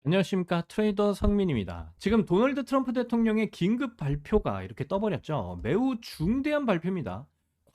안녕하십니까, 트레이더 성민입니다. 지금 도널드 트럼프 대통령의 긴급 발표가 이렇게 떠버렸죠. 매우 중대한 발표입니다.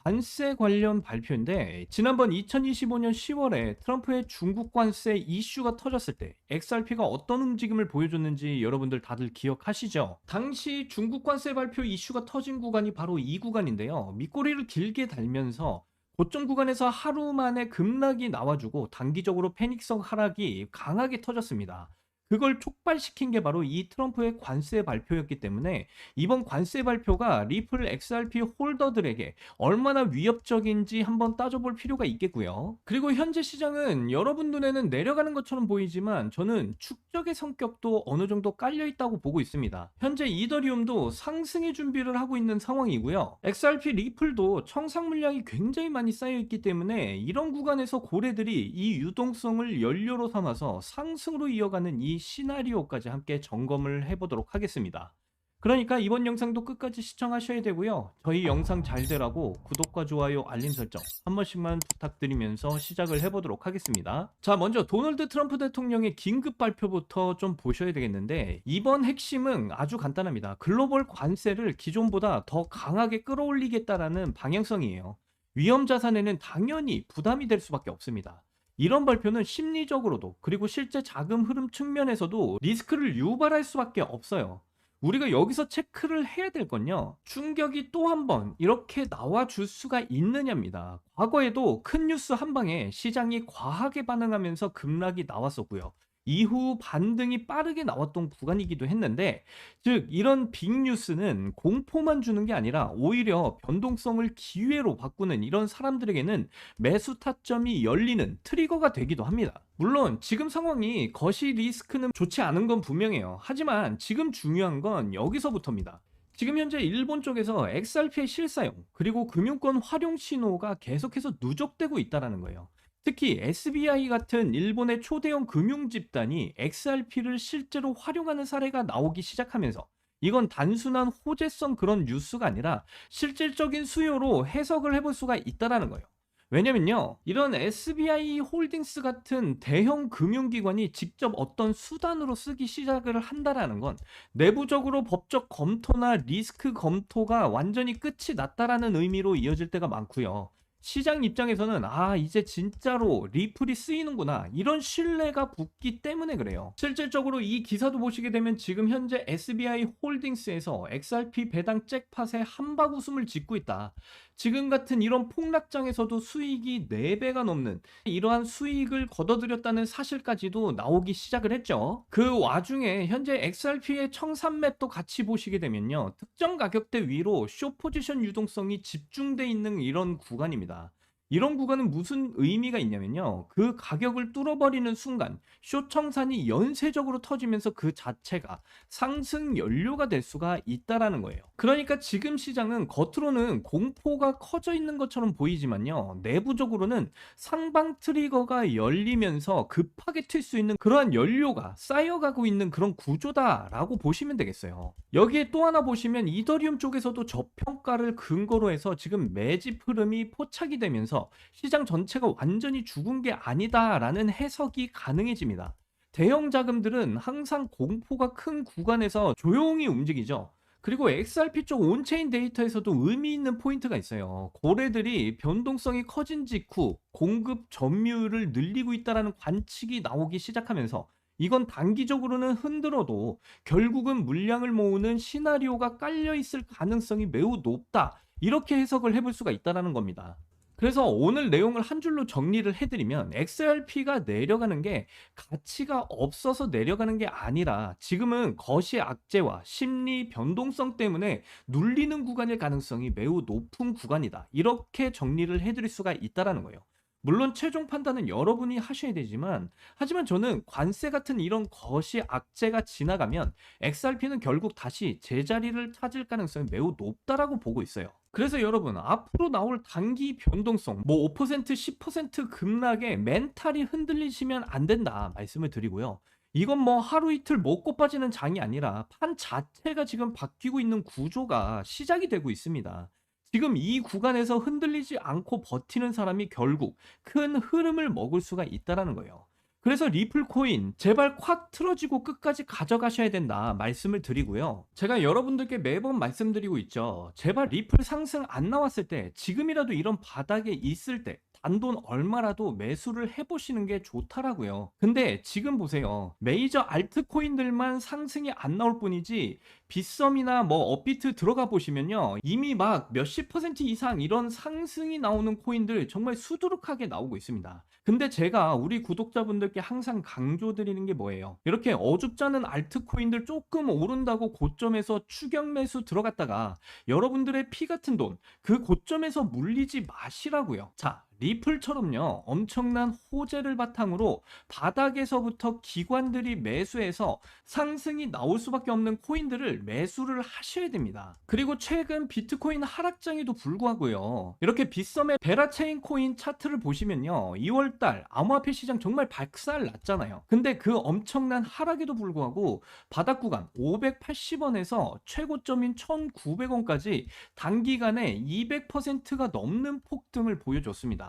관세 관련 발표인데, 지난번 2025년 10월에 트럼프의 중국 관세 이슈가 터졌을 때 XRP가 어떤 움직임을 보여줬는지 여러분들 다들 기억하시죠? 당시 중국 관세 발표 이슈가 터진 구간이 바로 이 구간인데요. 밑꼬리를 길게 달면서 고점 구간에서 하루 만에 급락이 나와주고 단기적으로 패닉성 하락이 강하게 터졌습니다. 그걸 촉발시킨 게 바로 이 트럼프의 관세 발표였기 때문에 이번 관세 발표가 리플 XRP 홀더들에게 얼마나 위협적인지 한번 따져볼 필요가 있겠고요. 그리고 현재 시장은 여러분 눈에는 내려가는 것처럼 보이지만 저는 축적의 성격도 어느 정도 깔려 있다고 보고 있습니다. 현재 이더리움도 상승의 준비를 하고 있는 상황이고요. XRP 리플도 청산 물량이 굉장히 많이 쌓여 있기 때문에 이런 구간에서 고래들이 이 유동성을 연료로 삼아서 상승으로 이어가는 이 시나리오까지 함께 점검을 해보도록 하겠습니다. 그러니까 이번 영상도 끝까지 시청하셔야 되고요. 저희 영상 잘 되라고 구독과 좋아요, 알림 설정 한 번씩만 부탁드리면서 시작을 해보도록 하겠습니다. 자, 먼저 도널드 트럼프 대통령의 긴급 발표부터 좀 보셔야 되겠는데, 이번 핵심은 아주 간단합니다. 글로벌 관세를 기존보다 더 강하게 끌어올리겠다라는 방향성이에요. 위험 자산에는 당연히 부담이 될 수밖에 없습니다. 이런 발표는 심리적으로도 그리고 실제 자금 흐름 측면에서도 리스크를 유발할 수밖에 없어요. 우리가 여기서 체크를 해야 될 건요, 충격이 또 한 번 이렇게 나와줄 수가 있느냐입니다. 과거에도 큰 뉴스 한 방에 시장이 과하게 반응하면서 급락이 나왔었고요. 이후 반등이 빠르게 나왔던 구간이기도 했는데, 즉 이런 빅뉴스는 공포만 주는 게 아니라 오히려 변동성을 기회로 바꾸는 이런 사람들에게는 매수 타점이 열리는 트리거가 되기도 합니다. 물론 지금 상황이 거시 리스크는 좋지 않은 건 분명해요. 하지만 지금 중요한 건 여기서부터입니다. 지금 현재 일본 쪽에서 XRP의 실사용 그리고 금융권 활용 신호가 계속해서 누적되고 있다는 거예요. 특히 SBI 같은 일본의 초대형 금융 집단이 XRP를 실제로 활용하는 사례가 나오기 시작하면서, 이건 단순한 호재성 그런 뉴스가 아니라 실질적인 수요로 해석을 해볼 수가 있다는 거예요. 왜냐면요, 이런 SBI 홀딩스 같은 대형 금융기관이 직접 어떤 수단으로 쓰기 시작을 한다라는 건 내부적으로 법적 검토나 리스크 검토가 완전히 끝이 났다라는 의미로 이어질 때가 많고요. 시장 입장에서는 이제 진짜로 리플이 쓰이는구나, 이런 신뢰가 붙기 때문에 그래요. 실질적으로 이 기사도 보시게 되면 지금 현재 SBI 홀딩스에서 XRP 배당 잭팟에 한박 웃음을 짓고 있다. 지금 같은 이런 폭락장에서도 수익이 4배가 넘는 이러한 수익을 거둬들였다는 사실까지도 나오기 시작을 했죠. 그 와중에 현재 XRP의 청산맵도 같이 보시게 되면요, 특정 가격대 위로 숏 포지션 유동성이 집중돼 있는 이런 구간입니다. 이런 구간은 무슨 의미가 있냐면요, 그 가격을 뚫어버리는 순간 숏 청산이 연쇄적으로 터지면서 그 자체가 상승 연료가 될 수가 있다라는 거예요. 그러니까 지금 시장은 겉으로는 공포가 커져 있는 것처럼 보이지만요, 내부적으로는 상방 트리거가 열리면서 급하게 튈 수 있는 그러한 연료가 쌓여가고 있는 그런 구조다라고 보시면 되겠어요. 여기에 또 하나 보시면 이더리움 쪽에서도 저평가를 근거로 해서 지금 매집 흐름이 포착이 되면서 시장 전체가 완전히 죽은 게 아니다라는 해석이 가능해집니다. 대형 자금들은 항상 공포가 큰 구간에서 조용히 움직이죠. 그리고 XRP 쪽 온체인 데이터에서도 의미 있는 포인트가 있어요. 고래들이 변동성이 커진 직후 공급 점유율을 늘리고 있다는 관측이 나오기 시작하면서, 이건 단기적으로는 흔들어도 결국은 물량을 모으는 시나리오가 깔려 있을 가능성이 매우 높다, 이렇게 해석을 해볼 수가 있다는 겁니다. 그래서 오늘 내용을 한 줄로 정리를 해드리면, XRP가 내려가는 게 가치가 없어서 내려가는 게 아니라 지금은 거시 악재와 심리 변동성 때문에 눌리는 구간일 가능성이 매우 높은 구간이다, 이렇게 정리를 해드릴 수가 있다는 거예요. 물론 최종 판단은 여러분이 하셔야 되지만, 하지만 저는 관세 같은 이런 거시 악재가 지나가면 XRP는 결국 다시 제자리를 찾을 가능성이 매우 높다라고 보고 있어요. 그래서 여러분, 앞으로 나올 단기 변동성, 뭐 5%, 10% 급락에 멘탈이 흔들리시면 안 된다 말씀을 드리고요. 이건 뭐 하루 이틀 먹고 빠지는 장이 아니라 판 자체가 지금 바뀌고 있는 구조가 시작이 되고 있습니다. 지금 이 구간에서 흔들리지 않고 버티는 사람이 결국 큰 흐름을 먹을 수가 있다라는 거예요. 그래서 리플 코인 제발 콱 틀어지고 끝까지 가져가셔야 된다 말씀을 드리고요. 제가 여러분들께 매번 말씀드리고 있죠. 제발 리플 상승 안 나왔을 때, 지금이라도 이런 바닥에 있을 때 단돈 얼마라도 매수를 해보시는 게 좋다라고요. 근데 지금 보세요. 메이저 알트코인들만 상승이 안 나올 뿐이지 빗썸이나 뭐 업비트 들어가 보시면요, 이미 막 몇십 퍼센트 이상 이런 상승이 나오는 코인들 정말 수두룩하게 나오고 있습니다. 근데 제가 우리 구독자분들께 항상 강조드리는 게 뭐예요? 이렇게 어줍잖은 알트코인들 조금 오른다고 고점에서 추격 매수 들어갔다가 여러분들의 피 같은 돈 그 고점에서 물리지 마시라고요. 자, 리플처럼요, 엄청난 호재를 바탕으로 바닥에서부터 기관들이 매수해서 상승이 나올 수밖에 없는 코인들을 매수를 하셔야 됩니다. 그리고 최근 비트코인 하락장에도 불구하고요, 이렇게 빗썸의 베라체인 코인 차트를 보시면요, 2월달 암호화폐 시장 정말 박살 났잖아요. 근데 그 엄청난 하락에도 불구하고 바닥 구간 580원에서 최고점인 1900원까지 단기간에 200%가 넘는 폭등을 보여줬습니다.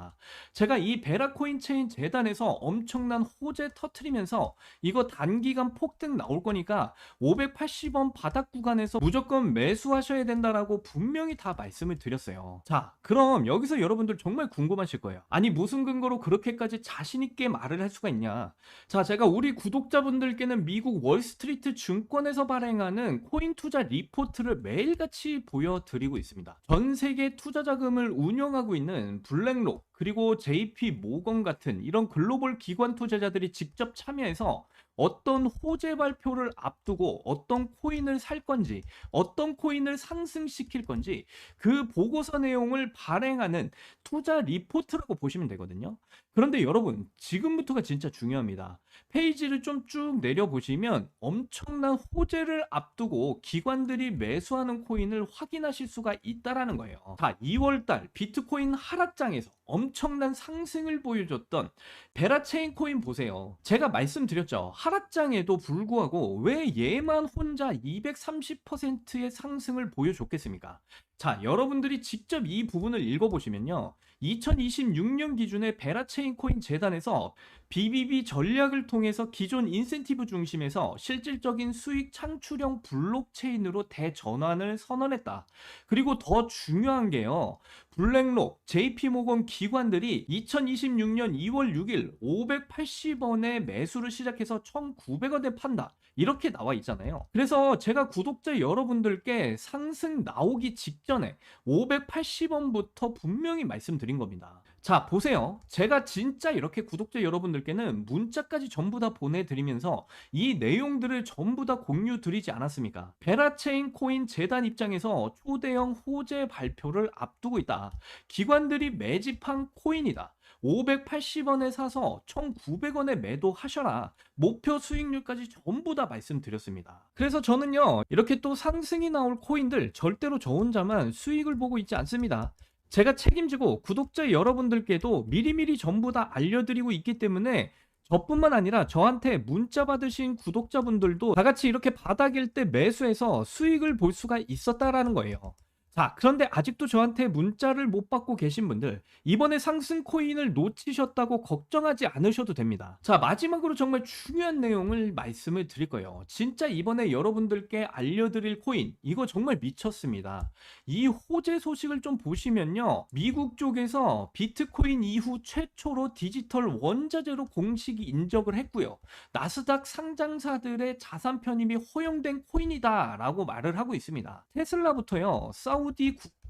제가 이 베라코인 체인 재단에서 엄청난 호재 터트리면서 이거 단기간 폭등 나올 거니까 580원 바닥 구간에서 무조건 매수하셔야 된다라고 분명히 다 말씀을 드렸어요. 자, 그럼 여기서 여러분들 정말 궁금하실 거예요. 아니, 무슨 근거로 그렇게까지 자신 있게 말을 할 수가 있냐? 자, 제가 우리 구독자분들께는 미국 월스트리트 증권에서 발행하는 코인 투자 리포트를 매일같이 보여드리고 있습니다. 전 세계 투자 자금을 운영하고 있는 블랙록 그리고 JP 모건 같은 이런 글로벌 기관 투자자들이 직접 참여해서 어떤 호재 발표를 앞두고 어떤 코인을 살 건지, 어떤 코인을 상승시킬 건지 그 보고서 내용을 발행하는 투자 리포트라고 보시면 되거든요. 그런데 여러분, 지금부터가 진짜 중요합니다. 페이지를 좀 쭉 내려보시면 엄청난 호재를 앞두고 기관들이 매수하는 코인을 확인하실 수가 있다라는 거예요. 자, 2월달 비트코인 하락장에서 엄청난 상승을 보여줬던 베라체인 코인 보세요. 제가 말씀드렸죠. 하락장에도 불구하고 왜 얘만 혼자 230%의 상승을 보여줬겠습니까? 자, 여러분들이 직접 이 부분을 읽어보시면요, 2026년 기준의 베라체인 코인 재단에서 BBB 전략을 통해서 기존 인센티브 중심에서 실질적인 수익 창출형 블록체인으로 대전환을 선언했다. 그리고 더 중요한 게요, 블랙록, JP모건 기관들이 2026년 2월 6일 580원에 매수를 시작해서 1900원에 판다. 이렇게 나와 있잖아요. 그래서 제가 구독자 여러분들께 상승 나오기 직전에 580원부터 분명히 말씀드린 겁니다. 자, 보세요. 제가 진짜 이렇게 구독자 여러분들께는 문자까지 전부 다 보내드리면서 이 내용들을 전부 다 공유 드리지 않았습니까? 베라체인 코인 재단 입장에서 초대형 호재 발표를 앞두고 있다. 기관들이 매집한 코인이다. 580원에 사서 1900원에 매도하셔라. 목표 수익률까지 전부 다 말씀드렸습니다. 그래서 저는요, 이렇게 또 상승이 나올 코인들 절대로 저 혼자만 수익을 보고 있지 않습니다. 제가 책임지고 구독자 여러분들께도 미리미리 전부 다 알려드리고 있기 때문에 저뿐만 아니라 저한테 문자 받으신 구독자분들도 다 같이 이렇게 바닥일 때 매수해서 수익을 볼 수가 있었다라는 거예요. 자, 그런데 아직도 저한테 문자를 못 받고 계신 분들, 이번에 상승 코인을 놓치셨다고 걱정하지 않으셔도 됩니다. 자, 마지막으로 정말 중요한 내용을 말씀을 드릴 거예요. 진짜 이번에 여러분들께 알려드릴 코인, 이거 정말 미쳤습니다. 이 호재 소식을 좀 보시면요, 미국 쪽에서 비트코인 이후 최초로 디지털 원자재로 공식 인정을 했고요, 나스닥 상장사들의 자산 편입이 허용된 코인이다 라고 말을 하고 있습니다. 테슬라부터요, 사우디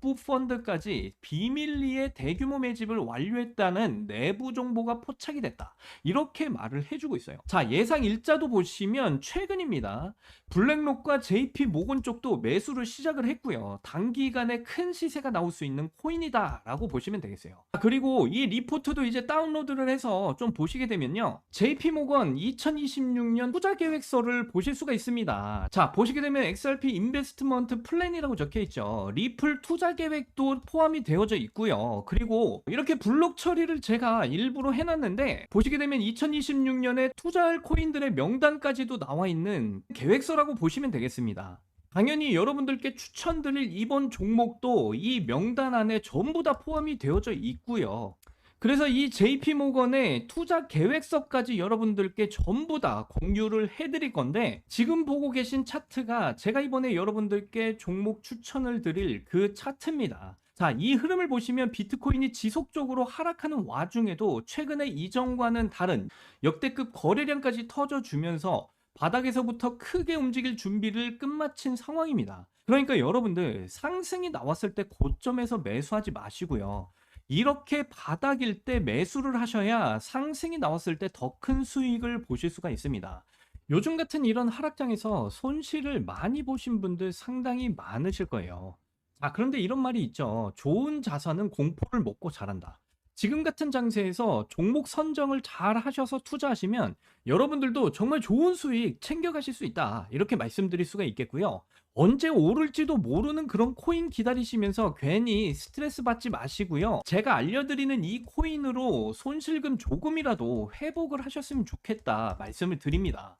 국부 펀드까지 비밀리에 대규모 매집을 완료했다는 내부 정보가 포착이 됐다. 이렇게 말을 해주고 있어요. 자, 예상 일자도 보시면 최근입니다. 블랙록과 JP 모건 쪽도 매수를 시작을 했고요. 단기간에 큰 시세가 나올 수 있는 코인이다 라고 보시면 되겠어요. 그리고 이 리포트도 이제 다운로드를 해서 좀 보시게 되면요, JP 모건 2026년 투자 계획서를 보실 수가 있습니다. 자, 보시게 되면 XRP 인베스트먼트 플랜이라고 적혀 있죠. 리플 투자 계획도 포함이 되어져 있고요. 그리고 이렇게 블록 처리를 제가 일부러 해놨는데 보시게 되면 2026년에 투자할 코인들의 명단까지도 나와 있는 계획서라고 보시면 되겠습니다. 당연히 여러분들께 추천드릴 이번 종목도 이 명단 안에 전부 다 포함이 되어져 있고요. 그래서 이 JP모건의 투자 계획서까지 여러분들께 전부 다 공유를 해드릴 건데, 지금 보고 계신 차트가 제가 이번에 여러분들께 종목 추천을 드릴 그 차트입니다. 자, 이 흐름을 보시면 비트코인이 지속적으로 하락하는 와중에도 최근에 이전과는 다른 역대급 거래량까지 터져주면서 바닥에서부터 크게 움직일 준비를 끝마친 상황입니다. 그러니까 여러분들, 상승이 나왔을 때 고점에서 매수하지 마시고요. 이렇게 바닥일 때 매수를 하셔야 상승이 나왔을 때 더 큰 수익을 보실 수가 있습니다. 요즘 같은 이런 하락장에서 손실을 많이 보신 분들 상당히 많으실 거예요. 자, 그런데 이런 말이 있죠. 좋은 자산은 공포를 먹고 자란다. 지금 같은 장세에서 종목 선정을 잘 하셔서 투자하시면 여러분들도 정말 좋은 수익 챙겨가실 수 있다. 이렇게 말씀드릴 수가 있겠고요. 언제 오를지도 모르는 그런 코인 기다리시면서 괜히 스트레스 받지 마시고요. 제가 알려드리는 이 코인으로 손실금 조금이라도 회복을 하셨으면 좋겠다 말씀을 드립니다.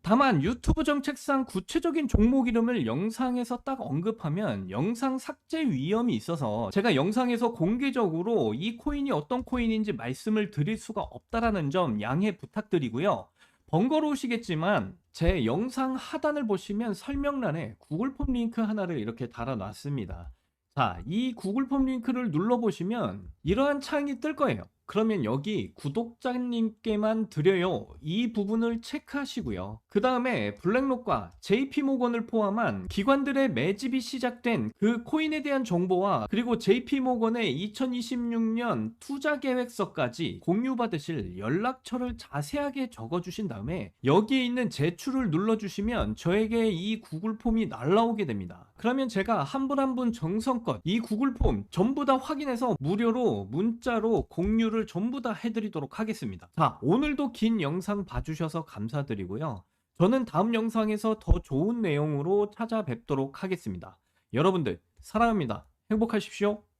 다만 유튜브 정책상 구체적인 종목 이름을 영상에서 딱 언급하면 영상 삭제 위험이 있어서 제가 영상에서 공개적으로 이 코인이 어떤 코인인지 말씀을 드릴 수가 없다라는 점 양해 부탁드리고요. 번거로우시겠지만 제 영상 하단을 보시면 설명란에 구글 폼 링크 하나를 이렇게 달아놨습니다. 자, 이 구글 폼 링크를 눌러보시면 이러한 창이 뜰 거예요. 그러면 여기 구독자님께만 드려요. 이 부분을 체크하시고요. 그 다음에 블랙록과 JP모건을 포함한 기관들의 매집이 시작된 그 코인에 대한 정보와 그리고 JP모건의 2026년 투자 계획서까지 공유받으실 연락처를 자세하게 적어주신 다음에 여기에 있는 제출을 눌러주시면 저에게 이 구글 폼이 날라오게 됩니다. 그러면 제가 한 분 한 분 정성껏 이 구글 폼 전부 다 확인해서 무료로 문자로 공유를 전부 다 해드리도록 하겠습니다. 자, 오늘도 긴 영상 봐주셔서 감사드리고요. 저는 다음 영상에서 더 좋은 내용으로 찾아뵙도록 하겠습니다. 여러분들 사랑합니다. 행복하십시오.